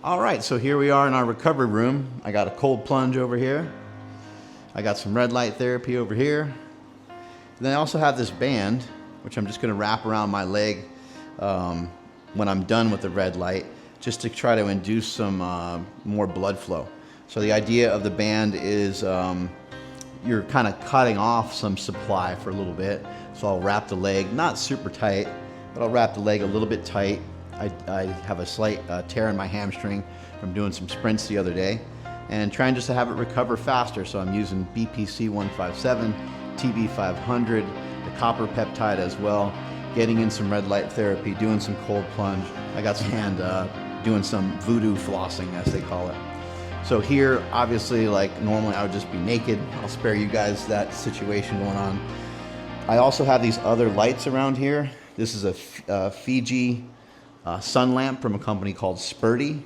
All right, so here we are in our recovery room. I got a cold plunge over here. I got some red light therapy over here. And then I also have this band, which I'm just gonna wrap around my leg when I'm done with the red light, just to try to induce some more blood flow. So the idea of the band is you're kind of cutting off some supply for a little bit. So I'll wrap the leg, not super tight, but I'll wrap the leg a little bit tight. I have a slight tear in my hamstring from doing some sprints the other day and trying just to have it recover faster. So I'm using BPC 157, TB 500, the copper peptide as well, getting in some red light therapy, doing some cold plunge. I got some hand doing some voodoo flossing, as they call it. So here, obviously, like normally I would just be naked. I'll spare you guys that situation going on. I also have these other lights around here. This is a Fiji sun lamp from a company called Spurty,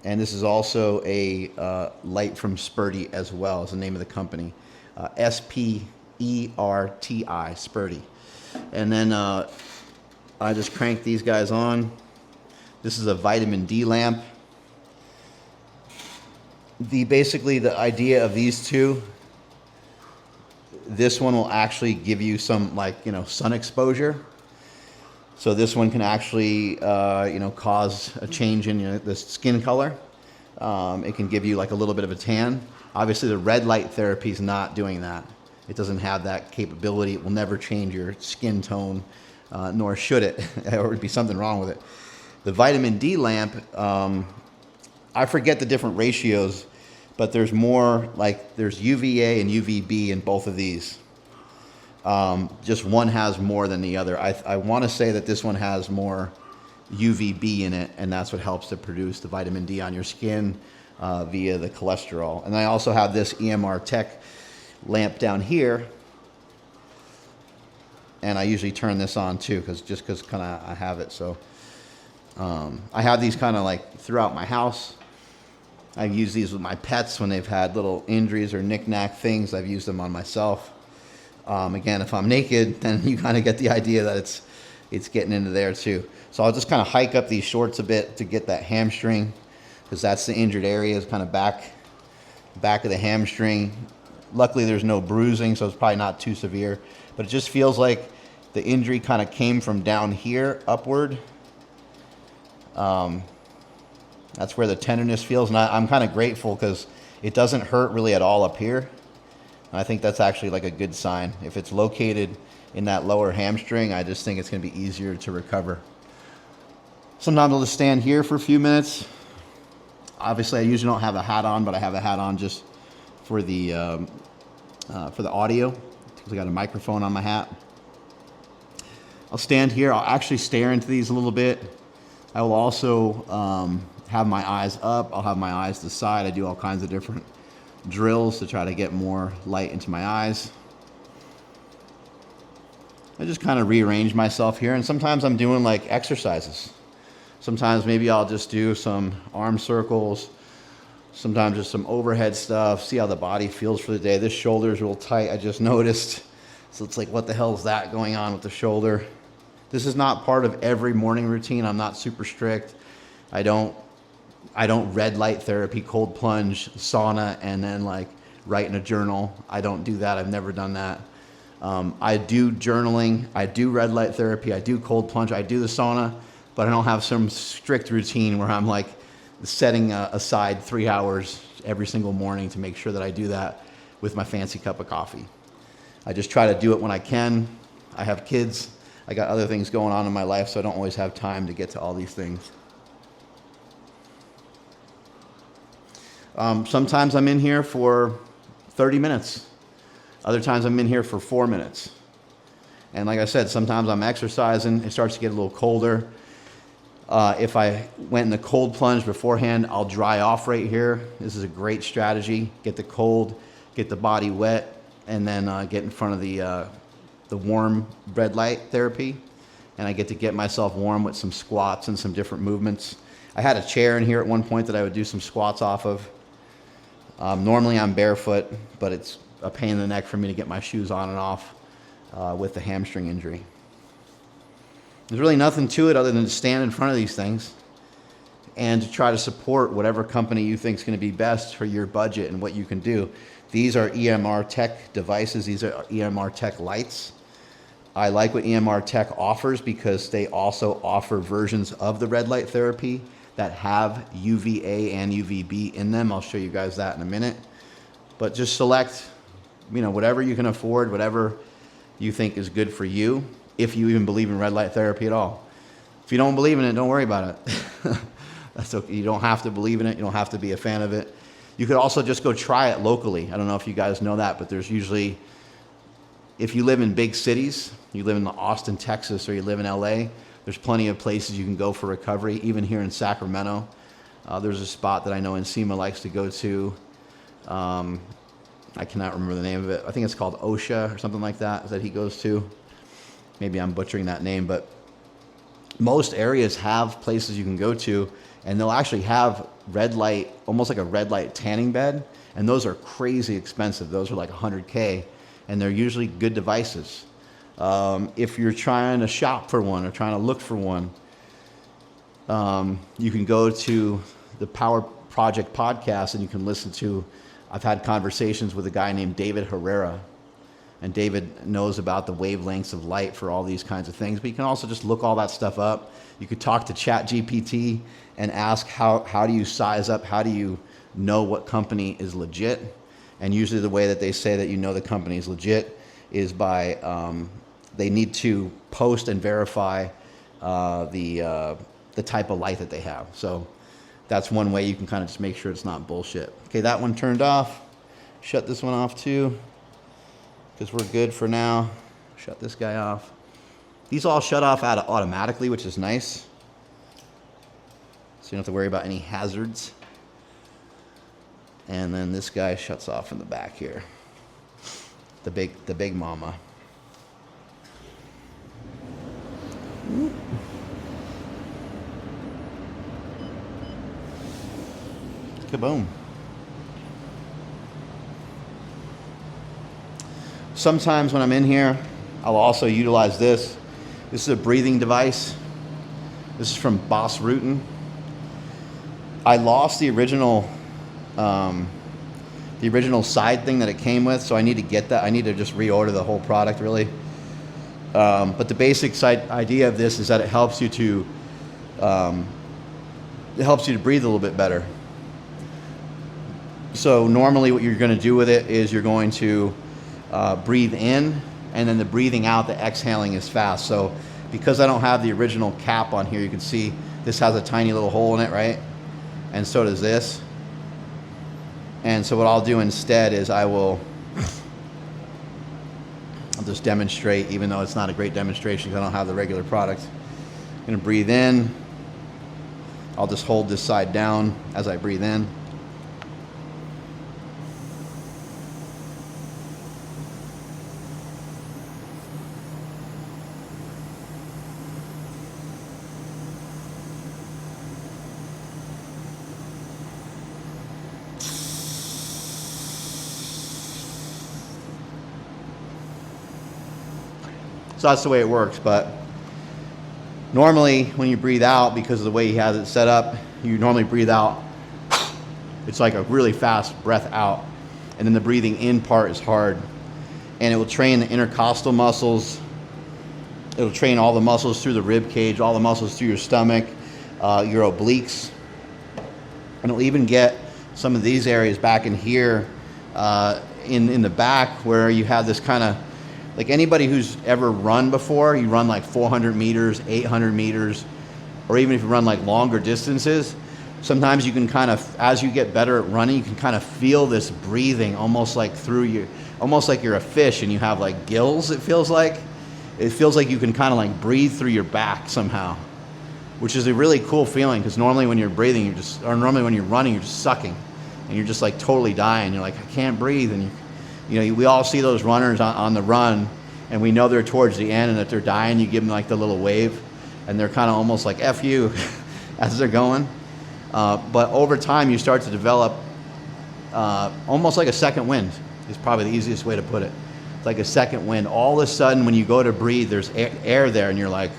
and this is also a light from Spurty as well, is the name of the company. Sperti, Spurty. And then I just crank these guys on. This is a vitamin D lamp. Basically the idea of these two, this one will actually give you some sun exposure. So this one can actually, cause a change in the skin color. It can give you like a little bit of a tan. Obviously, the red light therapy is not doing that. It doesn't have that capability. It will never change your skin tone, nor should it. Or would be something wrong with it. The vitamin D lamp, I forget the different ratios, but there's more there's UVA and UVB in both of these. Just one has more than the other. I want to say that this one has more UVB in it, and that's what helps to produce the vitamin D on your skin via the cholesterol. And I also have this EMR Tech lamp down here, and I usually turn this on too, because kind of I have it. So I have these kind of throughout my house. I've used these with my pets when they've had little injuries or knick-knack things. I've used them on myself. Again, if I'm naked, then you kind of get the idea that it's getting into there too. So I'll just kind of hike up these shorts a bit to get that hamstring, because that's the injured area, is kind of back of the hamstring. Luckily, there's no bruising, so it's probably not too severe. But it just feels like the injury kind of came from down here upward. That's where the tenderness feels, and I'm kind of grateful because it doesn't hurt really at all up here. I think that's actually a good sign. If it's located in that lower hamstring, I just think it's going to be easier to recover. Sometimes I'll just stand here for a few minutes. Obviously, I usually don't have a hat on, but I have a hat on just for the audio, because I got a microphone on my hat. I'll stand here. I'll actually stare into these a little bit. I will also have my eyes up. I'll have my eyes to the side. I do all kinds of different drills to try to get more light into my eyes. I just kind of rearrange myself here, and sometimes I'm doing exercises. Sometimes maybe I'll just do some arm circles, sometimes just some overhead stuff, see how the body feels for the day. This shoulder is real tight, I just noticed. So it's what the hell is that going on with the shoulder? This is not part of every morning routine. I'm not super strict. I don't red light therapy, cold plunge, sauna, and then write in a journal. I don't do that. I've never done that. I do journaling. I do red light therapy. I do cold plunge. I do the sauna, but I don't have some strict routine where I'm setting aside 3 hours every single morning to make sure that I do that with my fancy cup of coffee. I just try to do it when I can. I have kids. I got other things going on in my life, so I don't always have time to get to all these things. Sometimes I'm in here for 30 minutes. Other times I'm in here for 4 minutes. And like I said, sometimes I'm exercising. It starts to get a little colder. If I went in the cold plunge beforehand, I'll dry off right here. This is a great strategy. Get the cold, get the body wet, and then get in front of the warm red light therapy. And I get to get myself warm with some squats and some different movements. I had a chair in here at one point that I would do some squats off of. Normally I'm barefoot, but it's a pain in the neck for me to get my shoes on and off with the hamstring injury. There's really nothing to it other than to stand in front of these things. and to try to support whatever company you think is going to be best for your budget and what you can do. These are EMR Tech devices. These are EMR Tech lights. I like what EMR Tech offers because they also offer versions of the red light therapy that have UVA and UVB in them. I'll show you guys that in a minute. But just select, whatever you can afford, whatever you think is good for you, if you even believe in red light therapy at all. If you don't believe in it, don't worry about it. That's okay. You don't have to believe in it. You don't have to be a fan of it. You could also just go try it locally. I don't know if you guys know that, but there's usually, if you live in big cities, you live in Austin, Texas, or you live in LA, there's plenty of places you can go for recovery. Even here in Sacramento, there's a spot that I know Nsima likes to go to. I cannot remember the name of it. I think it's called OSHA or something like that he goes to. Maybe I'm butchering that name, but most areas have places you can go to, and they'll actually have red light, almost like a red light tanning bed, and those are crazy expensive. Those are like $100K, and they're usually good devices. If you're trying to shop for one or trying to look for one, you can go to the Power Project podcast and you can listen to, I've had conversations with a guy named David Herrera, and David knows about the wavelengths of light for all these kinds of things. But you can also just look all that stuff up. You could talk to ChatGPT and ask how do you size up, how do you know what company is legit? And usually the way that they say that you know the company is legit is by they need to post and verify the type of light that they have. So that's one way you can kind of just make sure it's not bullshit. Okay, that one turned off. Shut this one off too, because we're good for now. Shut this guy off. These all shut off automatically, which is nice. So you don't have to worry about any hazards. And then this guy shuts off in the back here. The big mama. Kaboom. Sometimes when I'm in here, I'll also utilize this. This is a breathing device. This is from Boss Rutan. I lost the original side thing that it came with, so I need to get that. I need to just reorder the whole product, really. But the basic idea of this is that it helps you to breathe a little bit better. So normally what you're going to do with it is you're going to breathe in, and then the breathing out, the exhaling is fast. So because I don't have the original cap on here, you can see this has a tiny little hole in it, right? And so does this. And so what I'll do instead is I'll just demonstrate, even though it's not a great demonstration because I don't have the regular product. I'm going to breathe in. I'll just hold this side down as I breathe in. So that's the way it works, but normally when you breathe out, because of the way he has it set up, you normally breathe out. It's like a really fast breath out, and then the breathing in part is hard, and it will train the intercostal muscles. It'll train all the muscles through the rib cage, all the muscles through your stomach, your obliques, and it'll even get some of these areas back in here in the back where you have this kind of, like anybody who's ever run before, you run like 400 meters, 800 meters, or even if you run like longer distances, sometimes you can kind of, as you get better at running, you can kind of feel this breathing almost like through you, almost like you're a fish and you have like gills, it feels like. It feels like you can kind of like breathe through your back somehow, which is a really cool feeling, because normally when you're breathing, normally when you're running, you're just sucking and you're just like totally dying. You're like, I can't breathe. And we all see those runners on the run, and we know they're towards the end and that they're dying. You give them like the little wave, and they're kind of almost like F you as they're going. But over time, you start to develop almost like a second wind is probably the easiest way to put it. It's like a second wind. All of a sudden, when you go to breathe, there's air there, and you're like,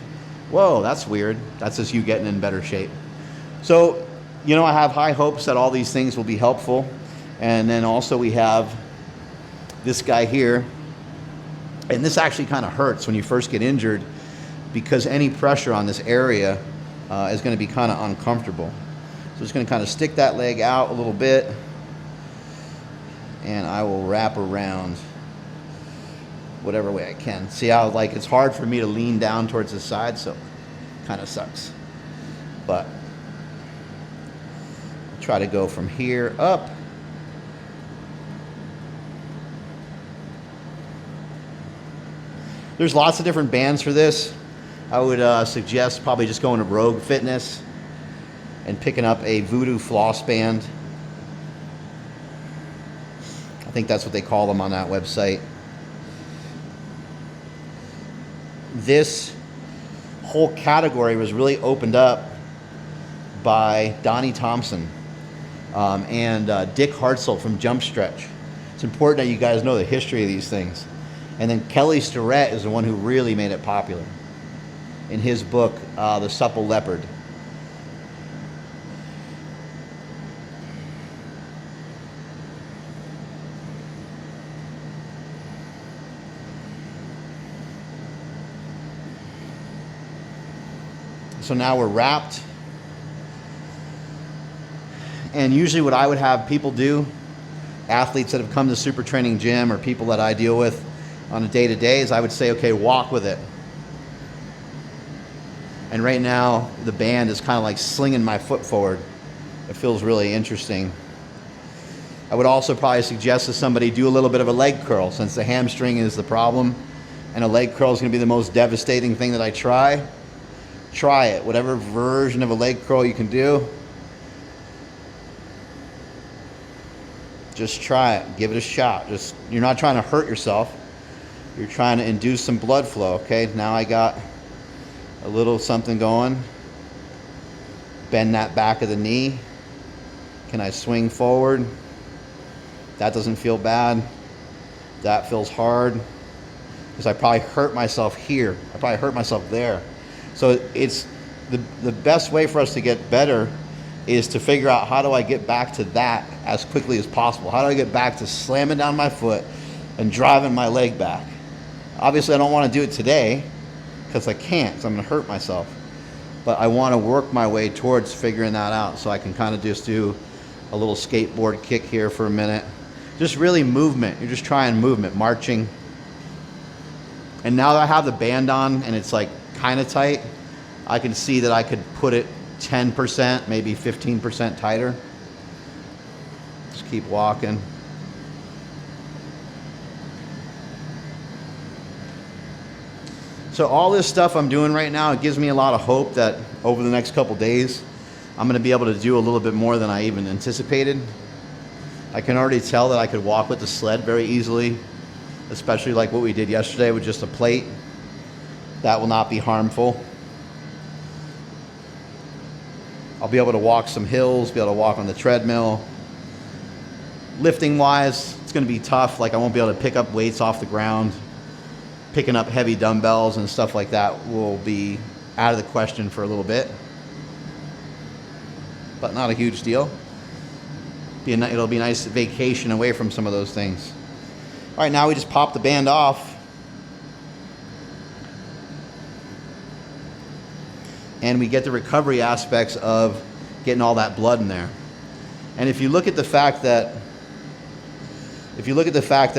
whoa, that's weird. That's just you getting in better shape. So, you know, I have high hopes that all these things will be helpful. And then also we have this guy here. And this actually kind of hurts when you first get injured, because any pressure on this area is going to be kind of uncomfortable. So just going to kind of stick that leg out a little bit, and I will wrap around whatever way I can. See how, like, it's hard for me to lean down towards the side, so kind of sucks. But I'll try to go from here up. There's lots of different bands for this. I would suggest probably just going to Rogue Fitness and picking up a Voodoo floss band. I think that's what they call them on that website. This whole category was really opened up by Donnie Thompson and Dick Hartzell from Jump Stretch. It's important that you guys know the history of these things. And then Kelly Starrett is the one who really made it popular in his book, The Supple Leopard. So now we're wrapped. And usually what I would have people do, athletes that have come to SuperTraining gym or people that I deal with on a day-to-day, is I would say, okay, walk with it. And right now the band is kind of like slinging my foot forward. It feels really interesting. I would also probably suggest to somebody do a little bit of a leg curl, since the hamstring is the problem and a leg curl is going to be the most devastating thing that I try. Try it, whatever version of a leg curl you can do. Just try it, give it a shot. You're not trying to hurt yourself. You're trying to induce some blood flow. Okay, now I got a little something going. Bend that back of the knee. Can I swing forward? That doesn't feel bad. That feels hard, because I probably hurt myself here. I probably hurt myself there. So it's the best way for us to get better is to figure out, how do I get back to that as quickly as possible? How do I get back to slamming down my foot and driving my leg back? Obviously, I don't want to do it today because I can't, because I'm going to hurt myself. But I want to work my way towards figuring that out, so I can kind of just do a little skateboard kick here for a minute. Just really movement. You're just trying movement, marching. And now that I have the band on and it's like kind of tight, I can see that I could put it 10%, maybe 15% tighter. Just keep walking. So all this stuff I'm doing right now, it gives me a lot of hope that over the next couple days, I'm going to be able to do a little bit more than I even anticipated. I can already tell that I could walk with the sled very easily, especially like what we did yesterday with just a plate. That will not be harmful. I'll be able to walk some hills, be able to walk on the treadmill. Lifting wise, it's going to be tough. Like, I won't be able to pick up weights off the ground. Picking up heavy dumbbells and stuff like that will be out of the question for a little bit, but not a huge deal. It'll be a nice vacation away from some of those things. All right, now we just pop the band off. And we get the recovery aspects of getting all that blood in there. And if you look at the fact that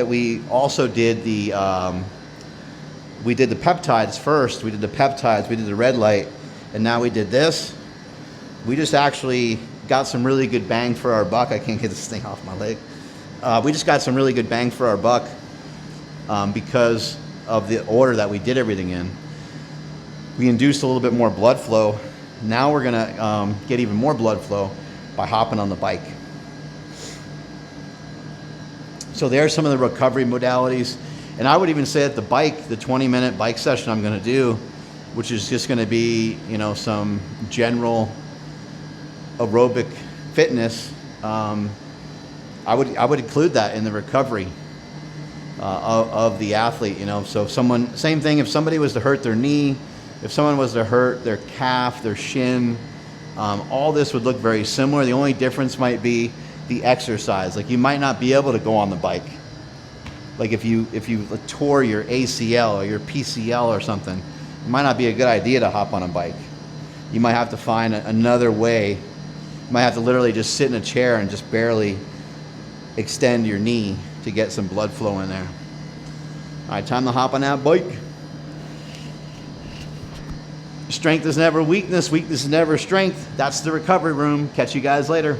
we also did we did the peptides first, we did the peptides, we did the red light, and now we did this. We just actually got some really good bang for our buck. I can't get this thing off my leg. We just got some really good bang for our buck because of the order that we did everything in. We induced a little bit more blood flow. Now we're gonna get even more blood flow by hopping on the bike. So there's some of the recovery modalities. And I would even say that the bike, the 20-minute bike session I'm gonna do, which is just gonna be, some general aerobic fitness, I would include that in the recovery of the athlete. So same thing, if somebody was to hurt their knee, if someone was to hurt their calf, their shin, All this would look very similar. The only difference might be the exercise. Like you might not be able to go on the bike. Like if you tore your ACL or your PCL or something, it might not be a good idea to hop on a bike. You might have to find another way. You might have to literally just sit in a chair and just barely extend your knee to get some blood flow in there. All right, time to hop on that bike. Strength is never weakness. Weakness is never strength. That's the recovery room. Catch you guys later.